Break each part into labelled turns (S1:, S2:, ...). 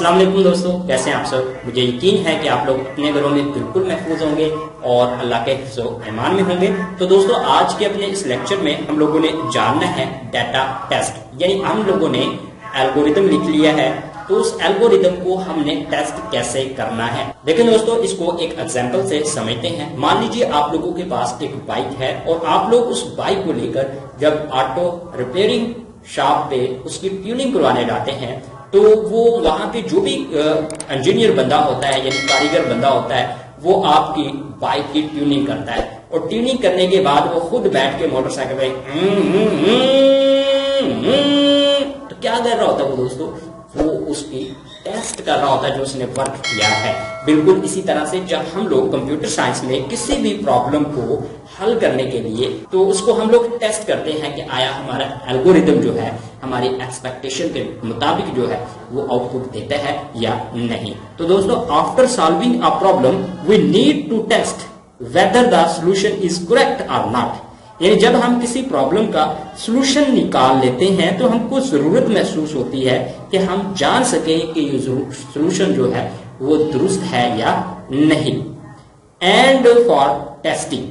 S1: अस्सलाम वालेकुम दोस्तों, कैसे हैं आप सब। मुझे यकीन है कि आप लोग अपने घरों में बिल्कुल महफूज होंगे और अल्लाह के हिफ्ज़ो ईमान में होंगे। तो दोस्तों, आज के अपने इस लेक्चर में हम लोगों ने जानना है डाटा टेस्ट, यानी हम लोगों ने एल्गोरिदम लिख लिया है, तो उस एल्गोरिदम को हमने टेस्ट कैसे करना है। देखिए दोस्तों, इसको एक एग्जांपल से समझते हैं। मान लीजिए आप लोगों के पास एक बाइक है और आप लोग उस बाइक को लेकर जब ऑटो रिपेयरिंग शॉप पे उसकी ट्यूनिंग करवाने जाते हैं, तो वो वहां पे जो भी इंजीनियर बंदा होता है यानी कारीगर बंदा होता है, वो आपकी बाइक की ट्यूनिंग करता है और ट्यूनिंग करने के बाद वो खुद बैठ के मोटरसाइकिल पे तो क्या कर रहा होता है वो दोस्तों, वो उसकी टेस्ट कर रहा होता है जो उसने वर्क किया है। बिल्कुल इसी तरह से जब हम लोग कंप्यूटर साइंस में किसी भी प्रॉब्लम को हल करने के लिए तो उसको हम लोग टेस्ट करते हैं कि आया हमारा एल्गोरिदम जो है हमारी एक्सपेक्टेशन के मुताबिक जो है वो आउटपुट देता है या नहीं। तो दोस्तों, after solving a problem we need to test whether the solution is correct और नॉट। यानी जब हम किसी प्रॉब्लम का सलूशन निकाल लेते हैं तो हमको जरूरत महसूस होती है कि हम जान सकें कि ये सलूशन जो है वो दुरुस्त है या नहीं। And for testing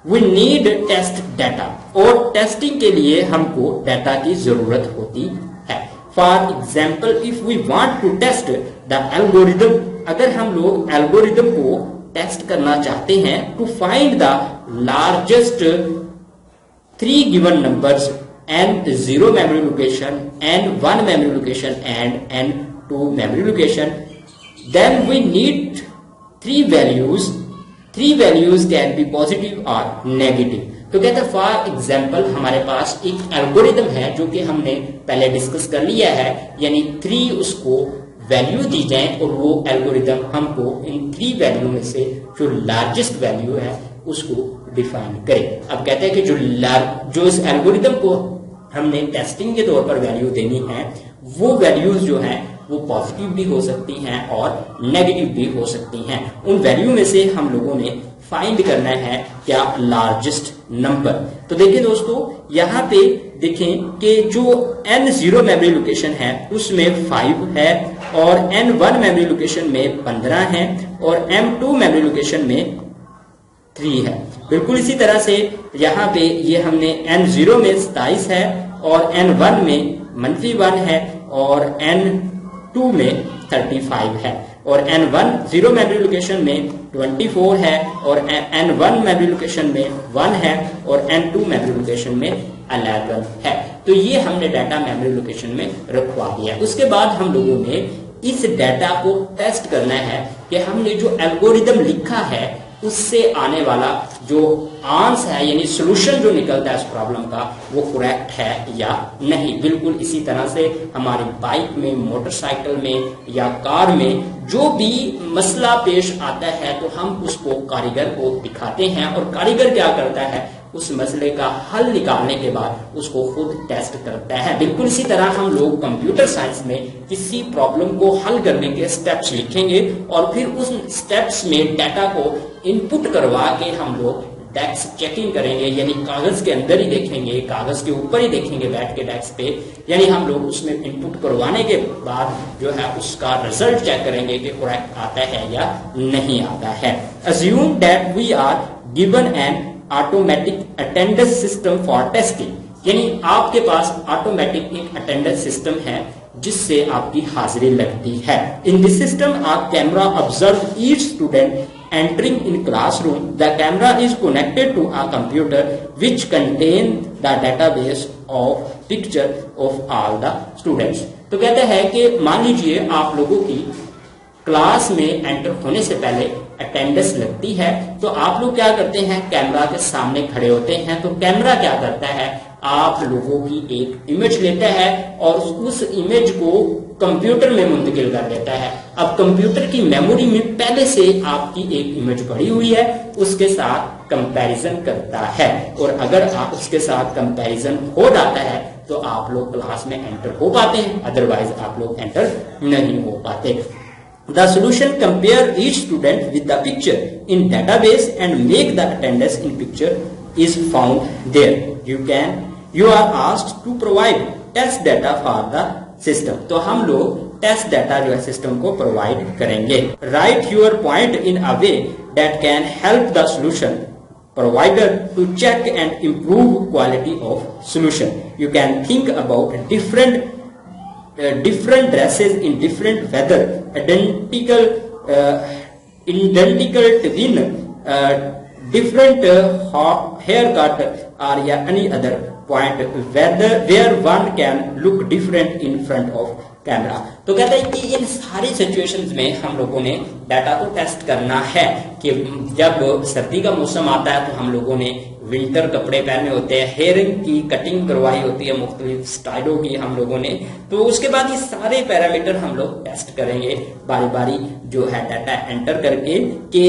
S1: we need test data, और टेस्टिंग के लिए हमको डाटा की जरूरत होती है। For example, if we want to test the algorithm, अगर हम लोग एल्गोरिदम को टेस्ट करना चाहते हैं to find the largest 3 given numbers n0 memory location, n1 memory location and n2 memory location, then we need 3 values. 3 values can be positive और negative. तो कहते हैं फॉर एग्जाम्पल हमारे पास एक एल्गोरिदम है जो कि हमने पहले डिस्कस कर लिया है, यानी 3 उसको वैल्यू दी जाए और वो एल्गोरिदम हमको इन 3 वैल्यू में से जो लार्जेस्ट वैल्यू है उसको डिफाइन करे। अब कहते हैं कि जो इस एल्गोरिदम को हमने टेस्टिंग के तौर पर वैल्यू देनी है, वो वैल्यूज जो है वो पॉजिटिव भी हो सकती हैं और नेगेटिव भी हो सकती हैं। उन वैल्यू में से हम लोगों ने फाइंड करना है क्या लार्जेस्ट नंबर। तो देखिए दोस्तों, यहाँ पे देखें कि जो n0 मेमोरी लोकेशन है उसमें 5 है और n1 मेमोरी लोकेशन में 15 है और m2 मेमोरी लोकेशन में 3 है। बिल्कुल इसी तरह से यहाँ पे ये हमने n0 में 27 है और n1 में -1 है और n2 में 35 है और n1 0 मेमोरी लोकेशन में 24 है और n1 मेमोरी लोकेशन में 1 है और n2 मेमोरी लोकेशन में 11 है। तो ये हमने डाटा मेमोरी लोकेशन में रखवा दिया। उसके बाद हम लोगों ने इस डाटा को टेस्ट करना है कि हमने जो एल्गोरिदम लिखा है उससे आने वाला जो आंसर है यानी सॉल्यूशन जो निकलता है इस प्रॉब्लम का वो करेक्ट है या नहीं। बिल्कुल इसी तरह से हमारी बाइक में, मोटरसाइकिल में या कार में जो भी मसला पेश आता है तो हम उसको कारीगर को दिखाते हैं और कारीगर क्या करता है, उस मसले का हल निकालने के बाद उसको खुद टेस्ट करता है। बिल्कुल इसी तरह हम लोग कंप्यूटर साइंस में किसी प्रॉब्लम को हल करने के स्टेप्स लिखेंगे और फिर उस स्टेप्स में डाटा को इनपुट करवा के हम लोग डेस्क चेकिंग करेंगे, यानी कागज के अंदर ही देखेंगे, कागज के ऊपर ही देखेंगे बैठ के डेस्क पे, यानी हम लोग उसमें इनपुट करवाने के बाद जो है उसका रिजल्ट चेक करेंगे कि करेक्ट आता है या नहीं आता है। Assume that we are given an automatic attendance system for testing, यानी आपके पास ऑटोमेटिक एक अटेंडेंस सिस्टम है जिससे आपकी हाजिरी लगती है। In this system a camera observe each student entering in classroom. The camera is connected to a computer which contain the database of picture of all the students. तो कहते हैं कि मान लीजिए आप लोगों की क्लास में एंटर होने से पहले अटेंडेंस लगती है, तो आप लोग क्या करते हैं, कैमरा के सामने खड़े होते हैं। तो कैमरा क्या करता है, आप लोगों की एक इमेज लेता है और उस इमेज को कंप्यूटर में मुंतकिल कर देता है। अब कंप्यूटर की मेमोरी में पहले से आपकी एक इमेज पड़ी हुई है, उसके साथ कंपैरिजन करता है और अगर आप उसके साथ कंपैरिजन हो जाता है तो आप लोग क्लास में एंटर हो पाते हैं, अदरवाइज आप लोग एंटर नहीं हो पाते। The solution compare each student with the picture in database and make the attendance in picture is found there. You are asked to provide test data for the system. तो हम लोग test data जो है system को provide करेंगे। Right your point in a way that can help the solution provider to check and improve quality of solution. You can think about different dresses in different weather, identical twin, different haircut or any other point where one can look different in front of camera. तो कहता है कि इन सारी situations में हम लोगों ने data को टेस्ट करना है कि जब सर्दी का मौसम आता है तो हम लोगों ने विंटर कपड़े पहने होते हैं, हेयरिंग की कटिंग करवाई होती है मुख्तलिफ स्टाइलों की हम लोगों ने, तो उसके बाद ये सारे पैरामीटर हम लोग टेस्ट करेंगे बारी बारी जो है डाटा एंटर करके कि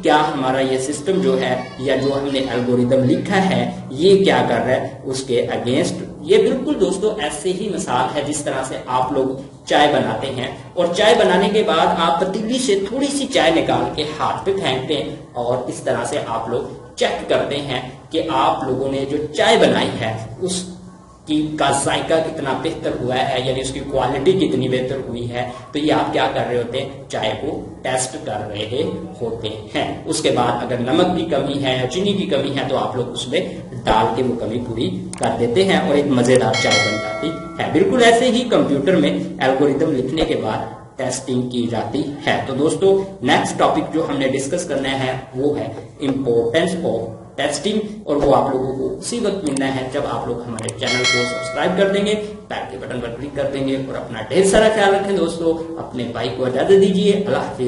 S1: क्या हमारा ये सिस्टम जो है या जो हमने एल्गोरिदम लिखा है ये क्या कर रहा है उसके अगेंस्ट। ये बिल्कुल दोस्तों ऐसे ही मिसाल है जिस तरह से आप लोग चाय बनाते हैं और चाय बनाने के बाद आप पतीली से थोड़ी सी चाय निकाल के हाथ पे फेंकते हैं और इस तरह से आप लोग चेक करते हैं कि आप लोगों ने जो चाय बनाई है उसकी का जायका कितना बेहतर हुआ है, यानी उसकी क्वालिटी कितनी बेहतर हुई है। तो ये आप क्या कर रहे होते हैं, चाय को टेस्ट कर रहे होते हैं। उसके बाद अगर नमक की कमी है या चीनी की कमी है तो आप लोग उसमें डाल के वो कमी पूरी कर देते हैं और एक मजेदार चाय बन जाती है। बिल्कुल ऐसे ही कंप्यूटर में एल्गोरिदम लिखने के बाद टेस्टिंग की जाती है। तो दोस्तों नेक्स्ट टॉपिक जो हमने डिस्कस करना है वो है इंपॉर्टेंस ऑफ टेस्टिंग, और वो आप लोगों को उसी वक्त मिलना है जब आप लोग हमारे चैनल को सब्सक्राइब कर देंगे, बैल के बटन पर क्लिक कर देंगे और अपना ढेर सारा ख्याल रखें दोस्तों। अपने भाई को इजाजत दीजिए। अल्लाह हाफिज।